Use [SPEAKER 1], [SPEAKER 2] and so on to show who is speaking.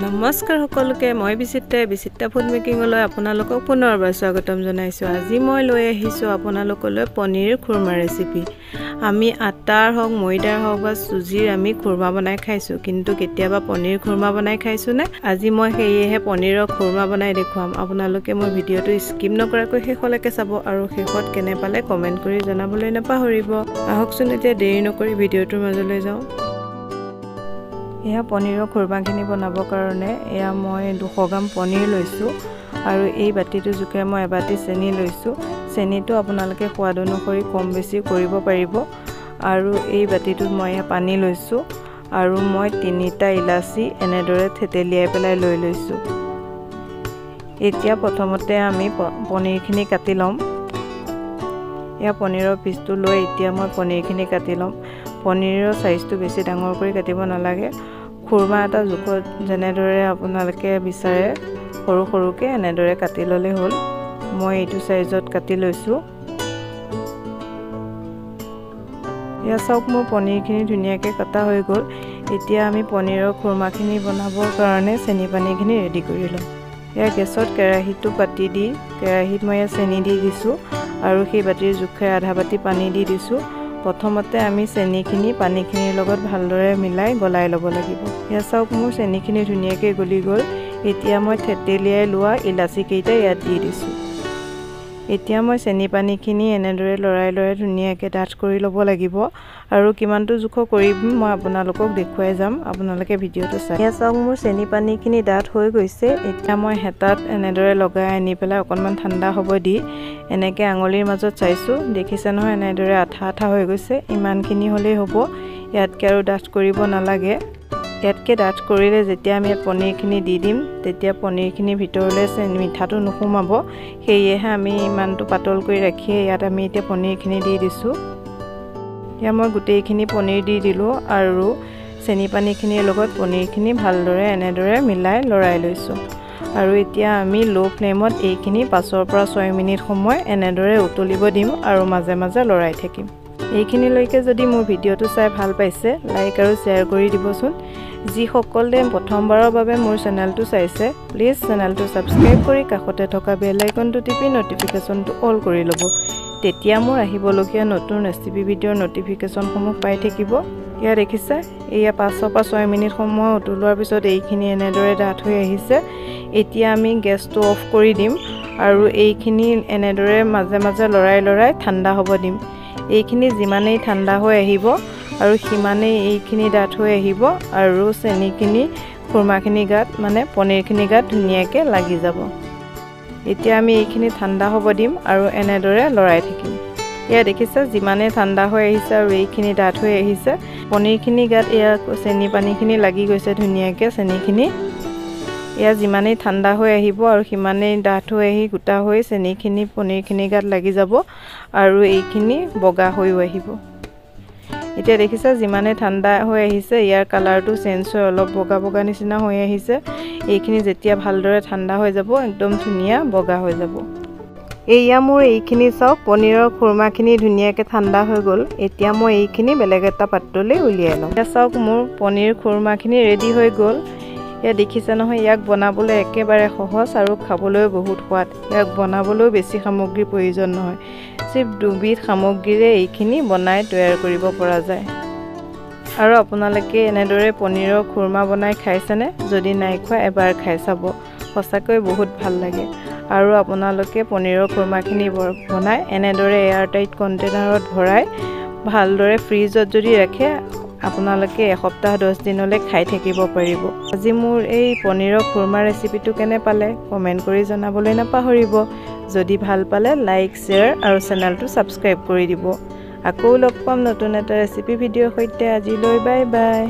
[SPEAKER 1] নমস্কাৰ সকলোকে মই বিচিত্ৰা ফুড মেকিংলৈ আপোনালোকক পুনৰবাৰ স্বাগতম জনাইছো। আজি মই লৈ আহিছো আপোনালোকলৈ পনীৰ খুৰমা ৰেচিপি। আমি আটাৰ হওক ময়দাৰ হওক বা সুজিৰ আমি খুৰমা বনাই খাইছো, কিন্তু কেতিয়াবা পনীৰ খুৰমা বনাই খাইছো নে? আজি মই সেয়েহে পনীৰৰ খুৰমা বনাই দেখুৱাম। আপোনালোকে মোৰ ভিডিঅটো স্কিপ নকৰাকৈ শেষলৈকে চাব আৰু শেষত কেনে পালে কমেন্ট কৰি জনাবলৈ নাপাহৰিব। আহকচোন এতিয়া দেৰি নকৰি ভিডিঅটোৰ মাজলৈ যাওঁ। এয়া পনীৰৰ খুৰমাখিনি বনাবৰ কাৰণে এয়া মই 200 গ্ৰাম পনীৰ লৈছো আৰু এই বাটিটো জোখে মই এবাটি চেনি লৈছো। চেনিটো আপোনালোকে সোৱাদ অনুসৰি কম বেছি কৰিব পাৰিব। আৰু এই বাটিটোত মই পানী লৈছো আৰু মই 3টা ইলাচি এনেদৰে থেতেলিয়াই পেলাই লৈ লৈছো। এতিয়া প্ৰথমতে আমি পনীৰখিনি কাটি লম। এয়া পনীৰৰ পিচটো লৈ এতিয়া মই পনীৰখিনি কাটি লম। পনীৰৰ সাইজটো বেছি ডাঙৰ কৰি কাটিব নালাগে। খুৰমা এটা জোখত যেনেদৰে আপোনালোকে বিচাৰে সৰু সৰুকে এনেদৰে কাটি ললে হ'ল। মই এইটো সাইজত কাটি লৈছো। ইয়া চাওক মোৰ পনীৰখিনি ধুনীয়াকৈ কাটা হৈ গ'ল। এতিয়া আমি পনীৰৰ খুৰমাখিনি বনাবৰ কাৰণে চেনি পানীখিনি ৰেডি কৰি লম। ইয়া গেছত কেৰাহীটো পাতি দি কেৰাহীত মই চেনি দি দিছো আৰু সেই বাটিৰ জোখে আধা বাটি পানী দি দিছো। প্ৰথমতে আমি চেনিখিনি পানীখিনিৰ লগত ভালদৰে মিলাই গলাই ল'ব লাগিব। ইয়া চাওক মোৰ চেনিখিনি ধুনীয়াকৈ গলি গ'ল। এতিয়া মই থেতেলিয়াই লোৱা ইলাচি কেইটা ইয়াত দি দিছো। এতিয়া মই চেনি পানীখিনি এনেদৰে লৰাই ধুনীয়াকৈ ডাঠ কৰি ল'ব লাগিব আৰু কিমানটো জোখ কৰিম মই আপোনালোকক দেখুৱাই যাম। আপোনালোকে ভিডিঅটো চাই। ইয়া চাওক মোৰ চেনি পানীখিনি ডাঠ হৈ গৈছে। এতিয়া মই হেতাত এনেদৰে লগাই আনি পেলাই অকণমান ঠাণ্ডা হ'ব দি এনেকৈ আঙুলিৰ মাজত চাইছো। দেখিছে নহয় এনেদৰে আঠা আঠা হৈ গৈছে। ইমানখিনি হ'লেই হ'ব। ইয়াতকৈ আৰু ডাঠ কৰিব নালাগে। ইয়াতকৈ ডাঠ কৰিলে যেতিয়া আমি পনীৰখিনি দি দিম তেতিয়া পনীৰখিনিৰ ভিতৰলৈ মিঠাটো নোসোমাব। সেয়েহে আমি ইমানটো পাতল কৰি ৰাখি ইয়াত আমি এতিয়া পনীৰখিনি দি দিছোঁ। এতিয়া মই গোটেইখিনি পনীৰ দি দিলোঁ আৰু চেনি পানীখিনিৰ লগত পনীৰখিনি ভালদৰে এনেদৰে মিলাই লৰাই লৈছোঁ। আৰু এতিয়া আমি লো ফ্লেমত এইখিনি 5 পৰা 6 মিনিট সময় এনেদৰে উতলিব দিম আৰু মাজে মাজে লৰাই থাকিম। এইখিনিলৈকে যদি মোৰ ভিডিঅটো চাই ভাল পাইছে লাইক আৰু শ্বেয়াৰ কৰি দিবচোন। যিসকলে প্ৰথমবাৰৰ বাবে মোৰ চেনেলটো চাইছে প্লিজ চেনেলটো ছাবস্ক্ৰাইব কৰি কাষতে থকা বেল আইকনটো টিপি নটিফিকেশ্যনটো অল কৰি ল'ব। তেতিয়া মোৰ আহিবলগীয়া নতুন ৰেচিপি ভিডিঅ'ৰ নটিফিকেশ্যনসমূহ পাই থাকিব। ইয়া দেখিছে এয়া 5 পৰা 6 মিনিট সময় উতলোৱাৰ পিছত এইখিনি এনেদৰে ডাঠ হৈ আহিছে। এতিয়া আমি গেছটো অফ কৰি দিম আৰু এইখিনি এনেদৰে মাজে মাজে লৰাই ঠাণ্ডা হ'ব দিম। এইখিনি যিমানেই ঠাণ্ডা হৈ আহিব আৰু সিমানেই এইখিনি ডাঠ হৈ আহিব আৰু চেনিখিনি খুৰমাখিনি গাত মানে পনীৰখিনি গাত ধুনীয়াকৈ লাগি যাব। এতিয়া আমি এইখিনি ঠাণ্ডা হ'ব দিম আৰু এনেদৰে লৰাই থাকিম। এয়া দেখিছে যিমানেই ঠাণ্ডা হৈ আহিছে আৰু এইখিনি ডাঠ হৈ আহিছে পনীৰখিনি গাত এয়া চেনি পানীখিনি লাগি গৈছে ধুনীয়াকৈ চেনিখিনি। এয়া যিমানেই ঠাণ্ডা হৈ আহিব আৰু সিমানেই ডাঠ হৈ আহি গোটা হৈ চেনিখিনি পনীৰখিনি গাত লাগি যাব আৰু এইখিনি বগা হৈও আহিব। এতিয়া দেখিছে যিমানেই ঠাণ্ডা হৈ আহিছে ইয়াৰ কালাৰটো চেঞ্জ হৈ অলপ বগা বগা নিচিনা হৈ আহিছে। এইখিনি যেতিয়া ভালদৰে ঠাণ্ডা হৈ যাব একদম ধুনীয়া বগা হৈ যাব। এয়া মোৰ এইখিনি চাওক পনীৰৰ খুৰমাখিনি ধুনীয়াকৈ ঠাণ্ডা হৈ গ'ল। এতিয়া মই এইখিনি বেলেগ এটা পাত্ৰলৈ উলিয়াই লওঁ। এতিয়া চাওক মোৰ পনীৰ খুৰমাখিনি ৰেডি হৈ গ'ল। ইয়াত দেখিছে নহয় ইয়াক বনাবলৈ একেবাৰে সহজ আৰু খাবলৈও বহুত সোৱাদ। ইয়াক বনাবলৈও বেছি সামগ্ৰীৰ প্ৰয়োজন নহয়। সিফ 2 বিধ সামগ্ৰীৰে এইখিনি বনাই তৈয়াৰ কৰিব পৰা যায়। আৰু আপোনালোকে এনেদৰে পনীৰৰ খুৰমা বনাই খাইছেনে? যদি নাই খোৱা এবাৰ খাই চাব। সঁচাকৈ বহুত ভাল লাগে। আৰু আপোনালোকে পনীৰৰ খুৰমাখিনি বনাই এনেদৰে এয়াৰটাইট কণ্টেইনাৰত ভৰাই ভালদৰে ফ্ৰিজত যদি ৰাখে আপোনালোকে এসপ্তাহ 10 দিনলৈ খাই থাকিব পাৰিব। আজি মোৰ এই পনীৰৰ খুৰমা ৰেচিপিটো কেনে পালে কমেন্ট কৰি জনাবলৈ নাপাহৰিব। যদি ভাল পালে লাইক শ্বেয়াৰ আৰু চেনেলটো ছাবস্ক্ৰাইব কৰি দিব। আকৌ লগ পাম নতুন এটা ৰেচিপি ভিডিঅ'ৰ সৈতে। আজিলৈ বাই বাই।